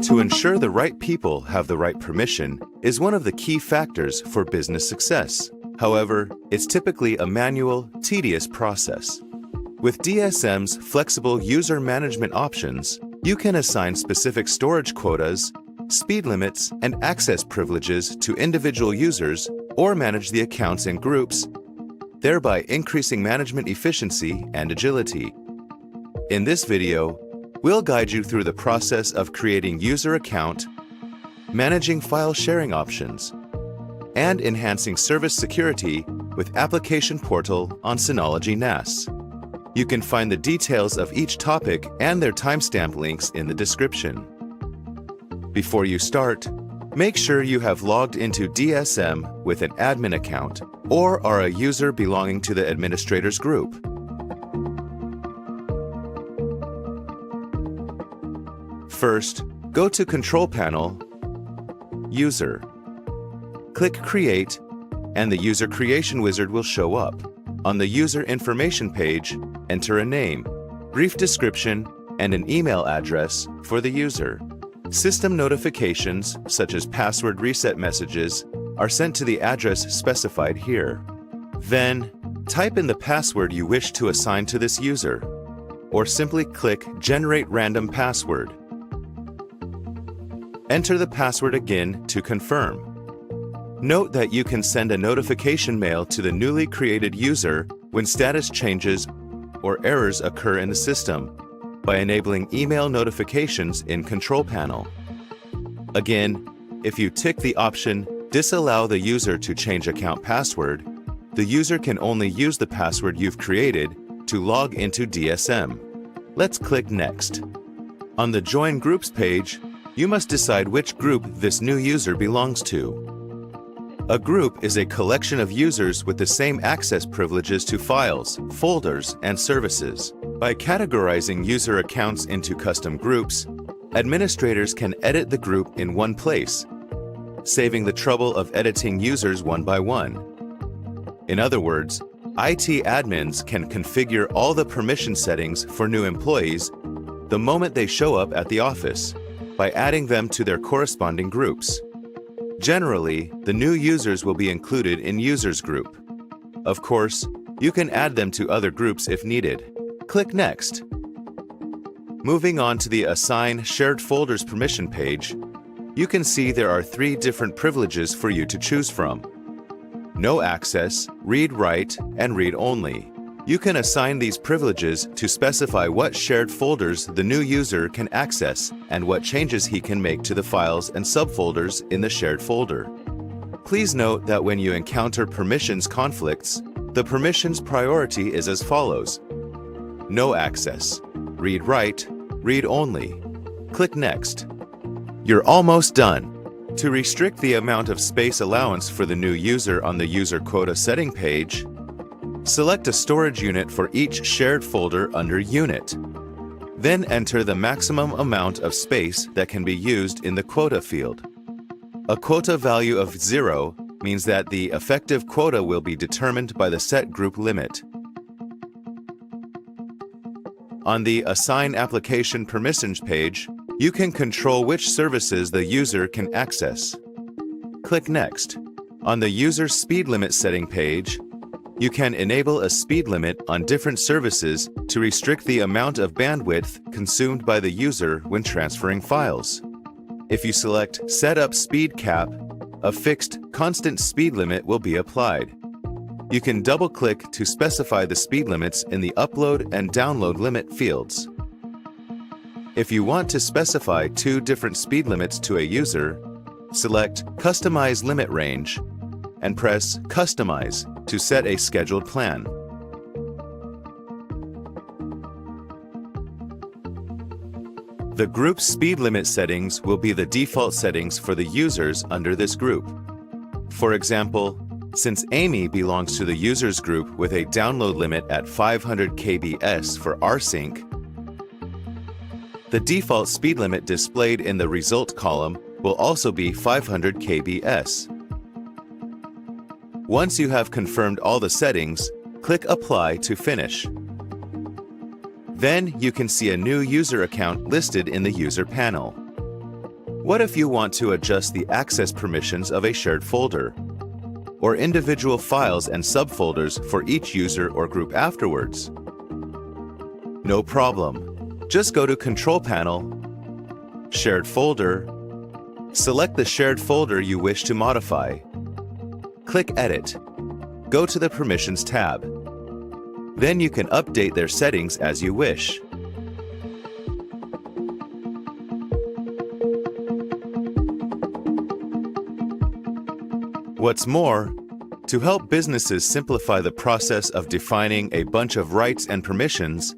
To ensure the right people have the right permission is one of the key factors for business success. However, it's typically a manual, tedious process. With DSM's flexible user management options, you can assign specific storage quotas, speed limits, and access privileges to individual users or manage the accounts in groups, thereby increasing management efficiency and agility. In this video, we'll guide you through the process of creating user account, managing file sharing options, and enhancing service security with Application Portal on Synology NAS. You can find the details of each topic and their timestamp links in the description. Before you start, make sure you have logged into DSM with an admin account or are a user belonging to the administrators group. First, go to Control Panel, User. Click Create, and the User Creation Wizard will show up. On the User Information page, enter a name, brief description, and an email address for the user. System notifications, such as password reset messages, are sent to the address specified here. Then, type in the password you wish to assign to this user, or simply click Generate Random Password. Enter the password again to confirm. Note that you can send a notification mail to the newly created user when status changes or errors occur in the system by enabling email notifications in Control Panel. Again, if you tick the option Disallow the user to change account password, the user can only use the password you've created to log into DSM. Let's click Next. On the Join Groups page, you must decide which group this new user belongs to. A group is a collection of users with the same access privileges to files, folders, and services. By categorizing user accounts into custom groups, administrators can edit the group in one place, saving the trouble of editing users one by one. In other words, IT admins can configure all the permission settings for new employees the moment they show up at the office by adding them to their corresponding groups. Generally, the new users will be included in Users Group. Of course, you can add them to other groups if needed. Click Next. Moving on to the Assign Shared Folders permission page, you can see there are 3 different privileges for you to choose from: No Access, Read Write, and Read Only. You can assign these privileges to specify what shared folders the new user can access and what changes he can make to the files and subfolders in the shared folder. Please note that when you encounter permissions conflicts, the permissions priority is as follows: No Access, Read Write, Read Only. Click Next. You're almost done. To restrict the amount of space allowance for the new user on the User Quota setting page, select a storage unit for each shared folder under Unit. Then enter the maximum amount of space that can be used in the quota field. A quota value of 0 means that the effective quota will be determined by the set group limit. On the Assign Application Permissions page, you can control which services the user can access. Click Next. On the User Speed Limit setting page, you can enable a speed limit on different services to restrict the amount of bandwidth consumed by the user when transferring files. If you select Set Up Speed Cap, a fixed, constant speed limit will be applied. You can double-click to specify the speed limits in the Upload and Download Limit fields. If you want to specify 2 different speed limits to a user, select Customize Limit Range and press Customize to set a scheduled plan. The group speed limit settings will be the default settings for the users under this group. For example, since Amy belongs to the users group with a download limit at 500 kbs for rsync, the default speed limit displayed in the result column will also be 500 kbs. Once you have confirmed all the settings, click Apply to finish. Then you can see a new user account listed in the user panel. What if you want to adjust the access permissions of a shared folder, or individual files and subfolders for each user or group afterwards? No problem. Just go to Control Panel, Shared Folder, select the shared folder you wish to modify. Click Edit. Go to the Permissions tab. Then you can update their settings as you wish. What's more, to help businesses simplify the process of defining a bunch of rights and permissions,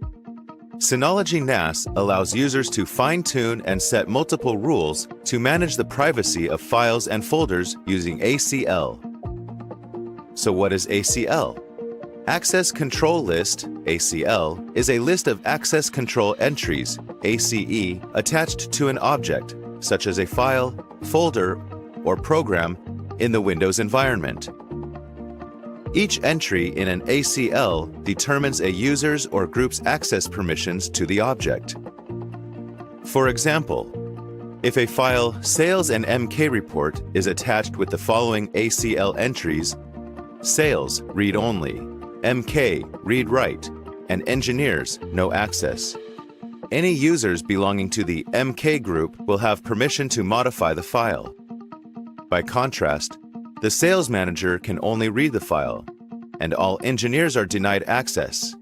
Synology NAS allows users to fine-tune and set multiple rules to manage the privacy of files and folders using ACL. So what is ACL? Access Control List, ACL, is a list of access control entries, ACE, attached to an object, such as a file, folder, or program in the Windows environment. Each entry in an ACL determines a user's or group's access permissions to the object. For example, if a file Sales and MK Report is attached with the following ACL entries: Sales, read only, MK, read write, and Engineers, no access, any users belonging to the MK group will have permission to modify the file. By contrast, the sales manager can only read the file, and all engineers are denied access.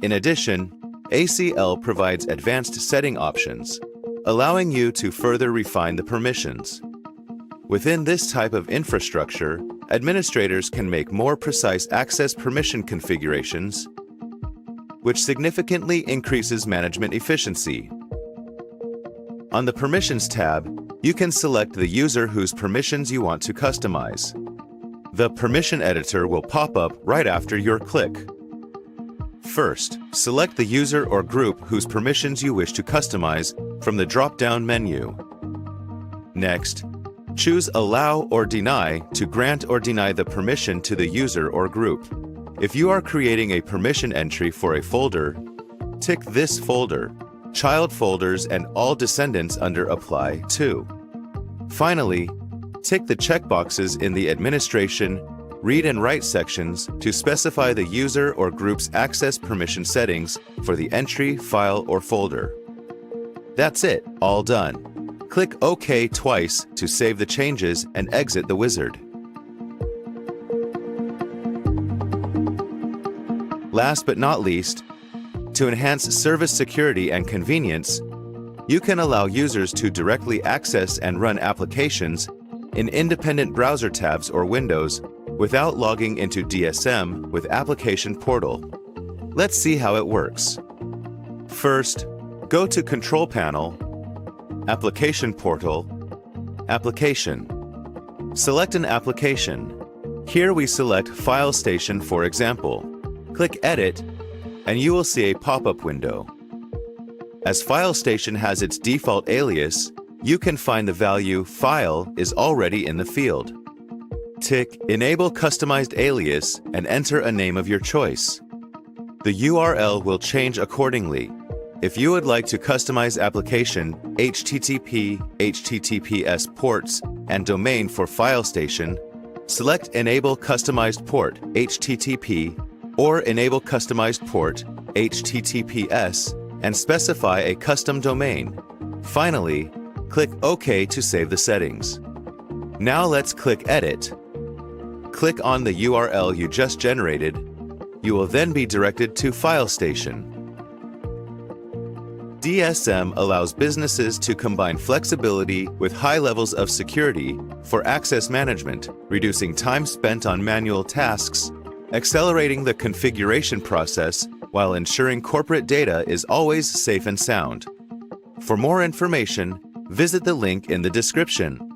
In addition, ACL provides advanced setting options, allowing you to further refine the permissions. Within this type of infrastructure, administrators can make more precise access permission configurations, which significantly increases management efficiency. On the Permissions tab, you can select the user whose permissions you want to customize. The permission editor will pop up right after your click. First, select the user or group whose permissions you wish to customize from the drop-down menu. Next, choose Allow or Deny to grant or deny the permission to the user or group. If you are creating a permission entry for a folder, tick this folder, Child Folders and All Descendants under Apply to. Finally, tick the checkboxes in the Administration, Read and Write sections to specify the user or group's access permission settings for the entry, file, or folder. That's it, all done. Click OK twice to save the changes and exit the wizard. Last but not least, to enhance service security and convenience, you can allow users to directly access and run applications in independent browser tabs or windows without logging into DSM with Application Portal. Let's see how it works. First, go to Control Panel, Application Portal, Application. Select an application. Here we select File Station, for example. Click Edit, and you will see a pop-up window. As File Station has its default alias, you can find the value File is already in the field. Tick Enable Customized Alias and enter a name of your choice. The URL will change accordingly. If you would like to customize application HTTP, HTTPS ports, and domain for File Station, select Enable Customized Port HTTP or Enable Customized Port HTTPS and specify a custom domain. Finally, click OK to save the settings. Now let's click Edit. Click on the URL you just generated. You will then be directed to File Station. DSM allows businesses to combine flexibility with high levels of security for access management, reducing time spent on manual tasks, accelerating the configuration process while ensuring corporate data is always safe and sound. For more information, visit the link in the description.